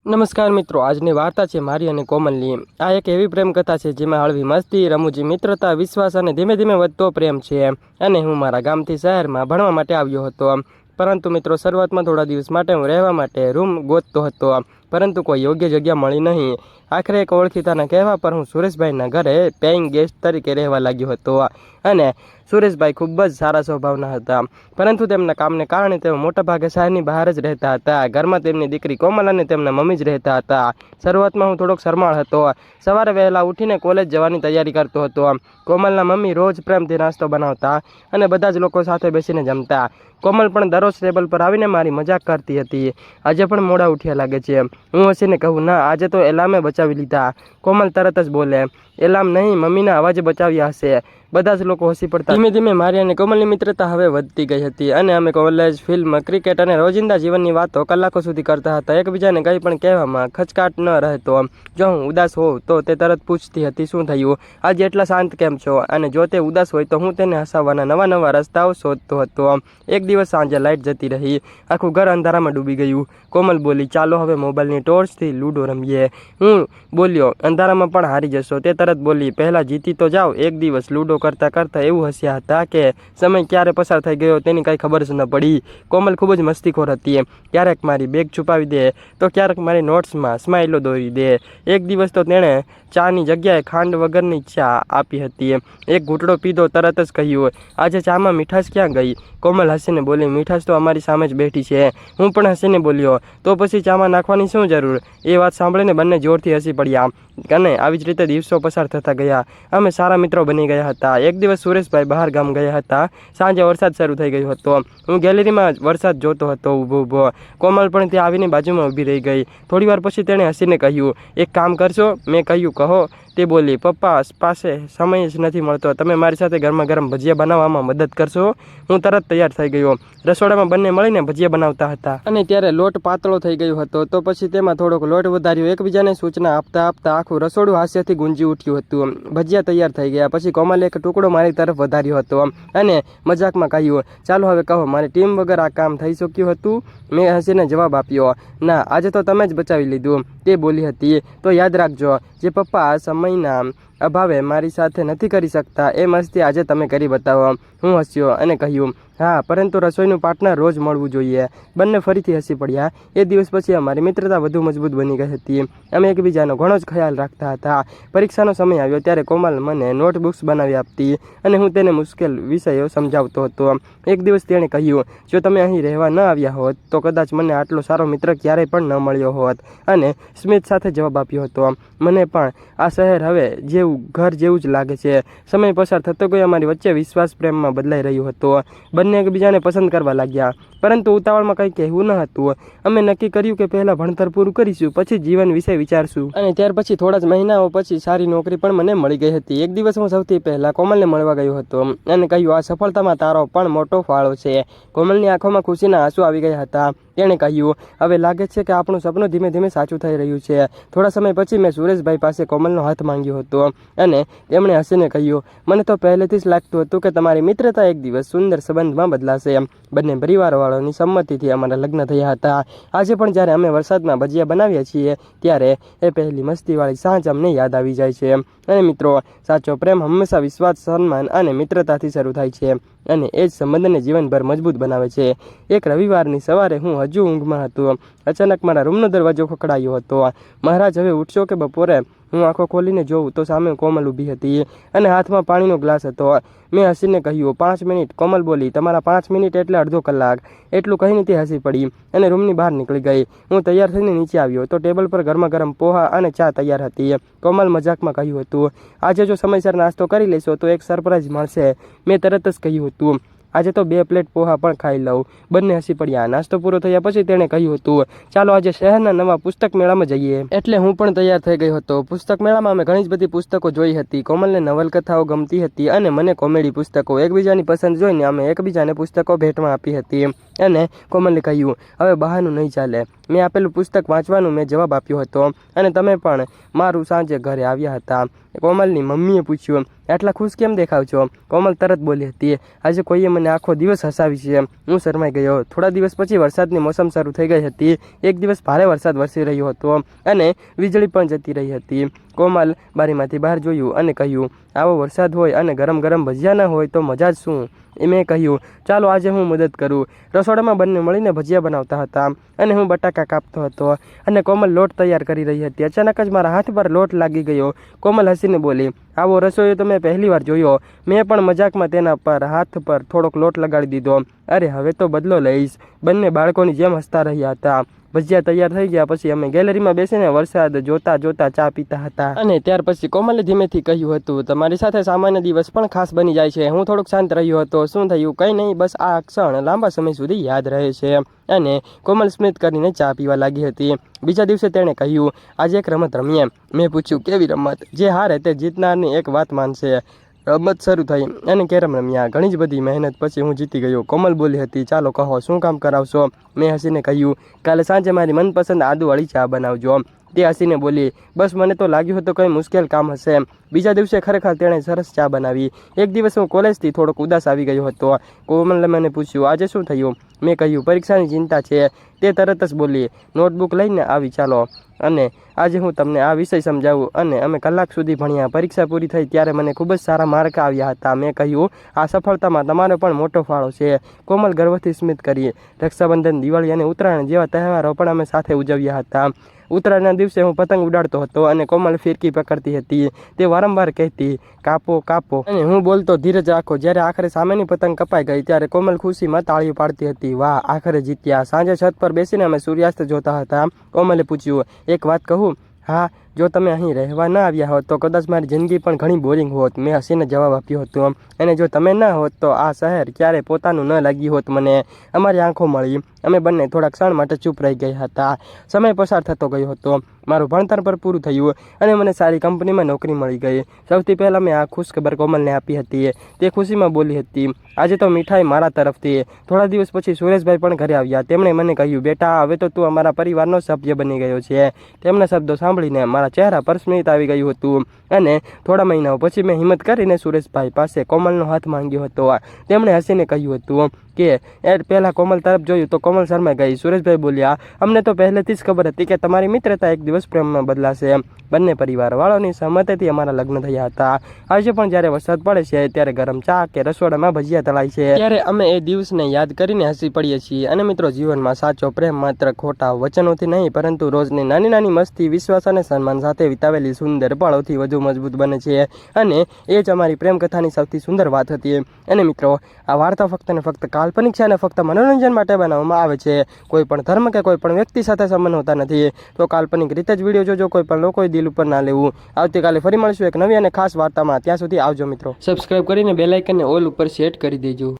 નમસ્કાર મિત્રો, આજની વાર્તા છે મારી અને કોમલની। આ એક એવી પ્રેમ કથા છે જેમાં હળવી મસ્તી, રમૂજી મિત્રતા, વિશ્વાસ અને ધીમે ધીમે વધતો પ્રેમ છે। અને હું મારા ગામથી શહેરમાં ભણવા માટે આવ્યો હતો, પરંતુ મિત્રો શરૂઆતમાં થોડા દિવસ માટે હું રહેવા માટે રૂમ ગોતતો હતો, પરંતુ કોઈ યોગ્ય જગ્યા મળી નહીં। આખરે એક ઓળખીતાના કહેવા પર હું સુરેશભાઈના ઘરે પેઇંગ ગેસ્ટ તરીકે રહેવા લાગ્યો હતો। અને સુરેશભાઈ ખૂબ જ સારા સ્વભાવના હતા, પરંતુ તેમના કામને કારણે તેઓ મોટાભાગે શહેરની બહાર જ રહેતા હતા। ઘરમાં તેમની દીકરી કોમલ અને તેમના મમ્મી જ રહેતા હતા। શરૂઆતમાં હું થોડોક શરમાળ હતો। સવારે વહેલા ઉઠીને કોલેજ જવાની તૈયારી કરતો હતો। કોમલના મમ્મી રોજ પ્રેમથી નાસ્તો બનાવતા અને બધા જ લોકો સાથે બેસીને જમતા। કોમલ પણ દરરોજ ટેબલ પર આવીને મારી મજાક કરતી હતી। આજે પણ મોડા ઉઠ્યા લાગે છે, હું હસીને કહું, ના, આજે તો એલાર્મે બચાવી લીધા। કોમલ તરત જ બોલે, એલાર્મ નહીં, મમ્મીના અવાજે બચાવ્યા હશે। બધા જ લોકો હસી પડતા। ધીમે ધીમે મારી અને કોમલની મિત્રતા હવે વધતી ગઈ હતી અને અમે કોલેજ, ફિલ્મ, ક્રિકેટ અને રોજિંદા જીવનની વાતો કલાકો સુધી કરતા હતા। એકબીજાને કંઈ પણ કહેવામાં ખચકાટ ન રહેતો। જો હું ઉદાસ હોઉં તો તે તરત પૂછતી હતી, શું થયું, આજે એટલા શાંત કેમ છો? અને જો તે ઉદાસ હોય તો હું તેને હસાવવાના નવા નવા રસ્તાઓ શોધતો હતો। એક દિવસ સાંજે લાઇટ જતી રહી, આખું ઘર અંધારામાં ડૂબી ગયું। કોમલ બોલી, ચાલો હવે મોબાઈલની ટોર્ચથી લૂડો રમીએ। હું બોલ્યો, અંધારામાં પણ હારી જશો। તે તરત બોલી, પહેલાં જીતી તો જાઓ। એક દિવસ લૂડો કરતાં કરતાં એવું હસ્યા હતા કે સમય ક્યારે પસાર થઈ ગયો તેની કાંઈ ખબર જ ન પડી। કોમલ ખૂબ જ મસ્તીખોર હતી, ક્યારેક મારી બેગ છુપાવી દે તો ક્યારેક મારી નોટ્સમાં સ્માઇલો દોરી દે। એક દિવસ તો તેણે ચાની જગ્યાએ ખાંડ વગરની ચા આપી હતી। એક ઘૂંટડો પીધો, તરત જ કહ્યું, આજે ચામાં મીઠાશ ક્યાં ગઈ? કોમલ હસીને બોલી, મીઠાશ તો અમારી સામે જ બેઠી છે। હું પણ હસીને બોલ્યો, તો પછી ચામાં નાખવાની શું જરૂર? એ વાત સાંભળીને બંને જોરથી હસી પડ્યા અને આવી જ રીતે દિવસો પસાર થતા ગયા। અમે સારા મિત્રો બની ગયા હતા। એક દિવસ સુરેશભાઈ બહાર ગામ ગયા હતા। સાંજે વરસાદ શરૂ થઈ ગયો હતો। હું ગેલેરીમાં વરસાદ જોતો હતો ઊભો। કોમલ પણ ત્યાં આવીને બાજુમાં ઊભી રહી ગઈ। થોડી વાર પછી તેણે હસીને કહ્યું, એક કામ કરશો? મેં કહ્યું, કહો। તે બોલી, પપ્પા પાસે સમય જ નથી મળતો, તમે મારી સાથે ગરમા ગરમ ભજીયા બનાવવામાં મદદ કરશો? હું તરત તૈયાર થઈ ગયો। રસોડામાં બંને મળીને ભજીયા બનાવતા હતા અને ત્યારે લોટ પાતળો થઈ ગયો હતો, તો પછી તેમાં થોડોક લોટ વધાર્યો। એકબીજાને સૂચના આપતા આપતા આખું રસોડું હાસ્યથી ગુંજી ઉઠ્યું હતું। ભજીયા તૈયાર થઈ ગયા પછી કોમલે એક ટુકડો મારી તરફ વધાર્યો હતો અને મજાકમાં કહ્યું, ચાલો હવે કહો, મારી ટીમ વગર આ કામ થઈ શક્યું હતું? મેં હસીને જવાબ આપ્યો, ના, આજે તો તમે જ બચાવી લીધું। તે બોલી હતી, તો યાદ રાખજો, જે પપ્પા આ સમયના અભાવે મારી સાથે નથી કરી શકતા એ મસ્તી આજે તમે કરી બતાવો। હું હસ્યો અને કહ્યું, હા, પરંતુ રસોઈનું પાર્ટનર રોજ મળવું જોઈએ। બંને ફરીથી હસી પડ્યા। એ દિવસ પછી અમારી મિત્રતા વધુ મજબૂત બની ગઈ હતી। અમે એકબીજાનો ઘણો જ ખ્યાલ રાખતા હતા। પરીક્ષાનો સમય આવ્યો ત્યારે કોમલ મને નોટબુક્સ બનાવી આપતી અને હું તેને મુશ્કેલ વિષયો સમજાવતો હતો। એક દિવસ તેણે કહ્યું, જો તમે અહીં રહેવા ન આવ્યા હોત તો કદાચ મને આટલો સારો મિત્ર ક્યારેય પણ ન મળ્યો હોત। અને સ્મિત સાથે જવાબ આપ્યો હતો, મને પણ આ શહેર હવે જેવું ઘર જેવું જ લાગે છે। સમય પસાર થતો ગયો, અમારી વચ્ચે વિશ્વાસ પ્રેમમાં બદલાઈ રહ્યો હતો। બંને એકબીજાને પસંદ કરવા લાગ્યા, પરંતુ ઉતાવળમાં કંઈ કહેવું ન હતું। અમે નક્કી કર્યું કે પહેલાં ભણતર પૂરું કરીશું, પછી જીવન વિશે વિચારશું। અને ત્યાર પછી થોડા જ મહિનાઓ પછી સારી નોકરી પણ મને મળી ગઈ હતી। એક દિવસ હું સૌથી પહેલાં કોમલને મળવા ગયો હતો અને કહ્યું, આ સફળતામાં તારો પણ મોટો ફાળો છે। કોમલની આંખોમાં ખુશીના આંસુ આવી ગયા હતા। તેણે કહ્યું, હવે લાગે છે કે આપણું સપનું ધીમે ધીમે સાચું થઈ રહ્યું છે। થોડા સમય પછી મેં સુરેશભાઈ પાસે કોમલનો હાથ માંગ્યો હતો અને તેમણે હસીને કહ્યું, મને તો પહેલેથી જ લાગતું હતું કે તમારી મિત્રતા એક દિવસ સુંદર સંબંધમાં બદલાશે। બંને પરિવારવાળાની સંમતિથી અમારા લગ્ન થયા હતા। આજે પણ જ્યારે અમે વરસાદમાં ભજીયા બનાવીએ છીએ ત્યારે એ પહેલી મસ્તીવાળી સાંજ અમને યાદ આવી જાય છે। અને મિત્રો, સાચો પ્રેમ હંમેશા વિશ્વાસ, સન્માન અને મિત્રતાથી શરૂ થાય છે અને એ જ સંબંધને જીવનભર મજબૂત બનાવે છે। એક રવિવારની સવારે હું હજુ ઊંઘમાં હતો। અચાનક મારા રૂમનો દરવાજો ખખડાયો હતો। મહારાજ, હવે ઉઠશો કે બપોરે? હું આંખો ખોલીને જોઉં તો સામે કોમલ ઊભી હતી અને હાથમાં પાણીનો ગ્લાસ હતો। મેં હસીને કહ્યું, 5 મિનિટ? કોમલ બોલી, તમારા 5 મિનિટ એટલે અડધો કલાક। એટલું કહીને તે હસી પડી અને રૂમની બહાર નીકળી ગઈ। હું તૈયાર થઈને નીચે આવ્યો તો ટેબલ પર ગરમા ગરમ પોહા અને ચા તૈયાર હતી। કોમલ મજાકમાં કહ્યું હતું, આજે જો સમયસર નાસ્તો કરી લેશો તો એક સરપ્રાઈઝ મળશે। મેં તરત જ કહ્યું હતું, આજે તો 2 પ્લેટ પોહા પણ ખાઈ લઉં। બંને હસી પડ્યા। નાસ્તો પૂરો થયા પછી તેણે કહ્યું હતું, ચાલો આજે શહેરના નવા પુસ્તક મેળામાં જઈએ। એટલે હું પણ તૈયાર થઈ ગયો હતો। પુસ્તક મેળામાં અમે ઘણી જ બધી પુસ્તકો જોઈ હતી। કોમલને નવલકથાઓ ગમતી હતી અને મને કોમેડી પુસ્તકો। એકબીજાની પસંદ જોઈને અમે એકબીજાને પુસ્તકો ભેટમાં આપી હતી અને કોમલે કહ્યું, હવે બહારનું નહીં ચાલે। મેં આપેલું પુસ્તક વાંચવાનું મેં જવાબ આપ્યો હતો અને તમે પણ મારું સાંજે ઘરે આવ્યા હતા। કોમલની મમ્મીએ પૂછ્યું, આટલા ખુશ કેમ દેખાવ છો? કોમલ તરત બોલી હતી, આજે કોઈએ મને આખો દિવસ હસાવી છે. હું શરમાઈ ગયો. થોડા દિવસ પછી વરસાદની મોસમ શરૂ થઈ ગઈ હતી. એક દિવસ ભારે વરસાદ વરસી રહ્યો હતો અને વીજળી પણ જતી રહી હતી. કોમલ બારીમાંથી બહાર જોયું અને કહ્યું, આવો વરસાદ હોય અને ગરમ ગરમ ભજીયા ન હોય તો મજા જ શું? મેં કહ્યું, ચાલો આજે હું મદદ કરું. રસોડામાં બંને મળીને ભજીયા બનાવતા હતા અને હું બટાકા કાપતો હતો અને કોમલ લોટ તૈયાર કરી રહી હતી. અચાનક જ મારા હાથ પર લોટ લાગી ગયો. કોમલ હસીને બોલી, આવો રસોઈ તો મેં પહેલી વાર જોયો. મેં પણ મજાકમાં તેના પર હાથ પર થોડોક લોટ લગાડી દીધો. અરે હવે તો બદલો લઈશ. બંને બાળકોની જેમ હસતા રહ્યા હતા. ભજીયા તૈયાર થઈ ગયા પછી અમે ગેલેરીમાં બેસીને વરસાદ જોતા જોતા ચા પીતા હતા. અને ત્યાર પછી કોમલે ધીમેથી કહ્યું હતું, તમારી સાથે સામાન્ય દિવસ પણ ખાસ બની જાય છે. હું થોડોક શાંત રહ્યો હતો. શું થયું? કંઈ નહીં, બસ આ ક્ષણ લાંબા સમય સુધી યાદ રહે છે. અને કોમલ સ્મિત કરીને ચા પીવા લાગી હતી. બીજા દિવસે તેણે કહ્યું, આજે એક રમત રમીએ. મેં પૂછ્યું, કેવી રમત? જે હારે તે જીતનારની એક વાત માનશે. રમત શરૂ થઈ અને કેરમ રમ્યા. ઘણી જ બધી મહેનત પછી હું જીતી ગયો. કોમલ બોલી હતી, ચાલો કહો શું કામ કરાવશો? મેં હસીને કહ્યું, કાલે સાંજે મારી મનપસંદ આદુવાળી ચા બનાવજો. તે હસીને બોલી, બસ મને તો લાગ્યું હતું કંઈ મુશ્કેલ કામ હશે. બીજા દિવસે ખરેખર તેણે સરસ ચા બનાવી. એક દિવસ હું કોલેજથી થોડોક ઉદાસ આવી ગયો હતો. કોમલે મને પૂછ્યું, આજે શું થયું? મેં કહ્યું, પરીક્ષાની ચિંતા છે. તે તરત જ બોલી, નોટબુક લઈને આવી ચાલો અને આજે હું તમને આ વિષય સમજાવું. અને અમે કલાક સુધી ભણ્યા. પરીક્ષા પૂરી થઈ ત્યારે મને ખૂબ જ સારા માર્ક આવ્યા હતા. મેં કહ્યું, આ સફળતામાં તમારો પણ મોટો ફાળો છે. કોમલ ગર્વથી સ્મિત કરી. રક્ષાબંધન, દિવાળી અને ઉત્તરાયણ જેવા તહેવારો પણ અમે સાથે ઉજવ્યા હતા. ઉત્તરાયણના દિવસે હું પતંગ ઉડાડતો હતો અને કોમલ ફિરકી પકડતી હતી. તે વારંવાર કહેતી, કાપો કાપો, અને હું બોલતો, ધીરજ રાખો. જ્યારે આખરે સામેની પતંગ કપાઈ ગઈ ત્યારે કોમલ ખુશીમાં તાળીઓ પાડતી હતી. વાહ, આખરે જીત્યા. સાંજે છત પર બેસીને અમે સૂર્યાસ્ત જોતા હતા. કોમલે પૂછ્યું, એક વાત કહું? હા, જો તમે અહીં રહેવા ન આવ્યા હોત તો કદાચ મારી જિંદગી પણ ઘણી બોરિંગ હોત. મેં હસીને જવાબ આપ્યો હતો. અને જો તમે ન હોત તો આ શહેર ક્યારે પોતાનું ન લાગ્યું હોત મને. અમારી આંખો મળી. અમે બંને થોડા ક્ષણ માટે ચૂપ રહી ગયા હતા. સમય પસાર થતો ગયો હતો. મારું ભણતર પર પૂરું થયું અને મને સારી કંપનીમાં નોકરી મળી ગઈ. સૌથી પહેલાં મેં આ ખુશખબર કોમલને આપી હતી. તે ખુશીમાં બોલી હતી, આજે તો મીઠાઈ મારા તરફથી. થોડા દિવસ પછી સુરેશભાઈ પણ ઘરે આવ્યા. તેમણે મને કહ્યું, બેટા હવે તો તું અમારા પરિવારનો સભ્ય બની ગયો છે. તેમના શબ્દો સાંભળીને મારા ચહેરા પર સ્મિત આવી ગયું હતું. અને થોડા મહિનાઓ પછી મેં હિંમત કરીને સુરેશભાઈ પાસે કોમલનો હાથ માંગ્યો હતો. તેમણે હસીને કહ્યું હતું કે પહેલાં કોમલ તરફ જોયું તો કોમલ શરમાઈ ગઈ. સુરેશભાઈ બોલ્યા, અમને તો પહેલેથી જ ખબર હતી કે તમારી મિત્રતા એક દિવસ પ્રેમમાં બદલાશે. બંને પરિવારવાળાની સહમતિથી અમારા લગ્ન થયા હતા. આજે પણ જ્યારે વરસાદ પડે છે ત્યારે ગરમ ચા કે રસોડામાં ભજીયા તળાય છે ત્યારે અમે એ દિવસને યાદ કરીને હસી પડીએ છીએ. અને મિત્રો, જીવનમાં સાચો પ્રેમ માત્ર ખોટા વચનોથી નહીં પરંતુ રોજની નાની નાની મસ્તી, વિશ્વાસ અને સન્માન સાથે વિતાવેલી સુંદર પળોથી વધુ મજબૂત બને છે. અને એ જ અમારી પ્રેમ કથાની સૌથી સુંદર વાત હતી. અને મિત્રો, આ વાર્તા ફક્ત ને ફક્ત કાલ્પનિક છે અને ફક્ત મનોરંજન માટે બનાવવામાં આવે છે. કોઈ પણ ધર્મ કે કોઈ પણ વ્યક્તિ સાથે સંબંધ હોતા નથી. તો કાલ્પનિક રીતે જ વિડીયો જોજો. કોઈ પણ લોકોએ દિલ ઉપર ના લેવું. આવતીકાલે ફરી મળશું એક નવી અને ખાસ વાર્તામાં. ત્યાં સુધી આવજો મિત્રો. સબસ્ક્રાઇબ કરીને બેલ આઇકનને ઓલ ઉપર સેટ કરી દેજો.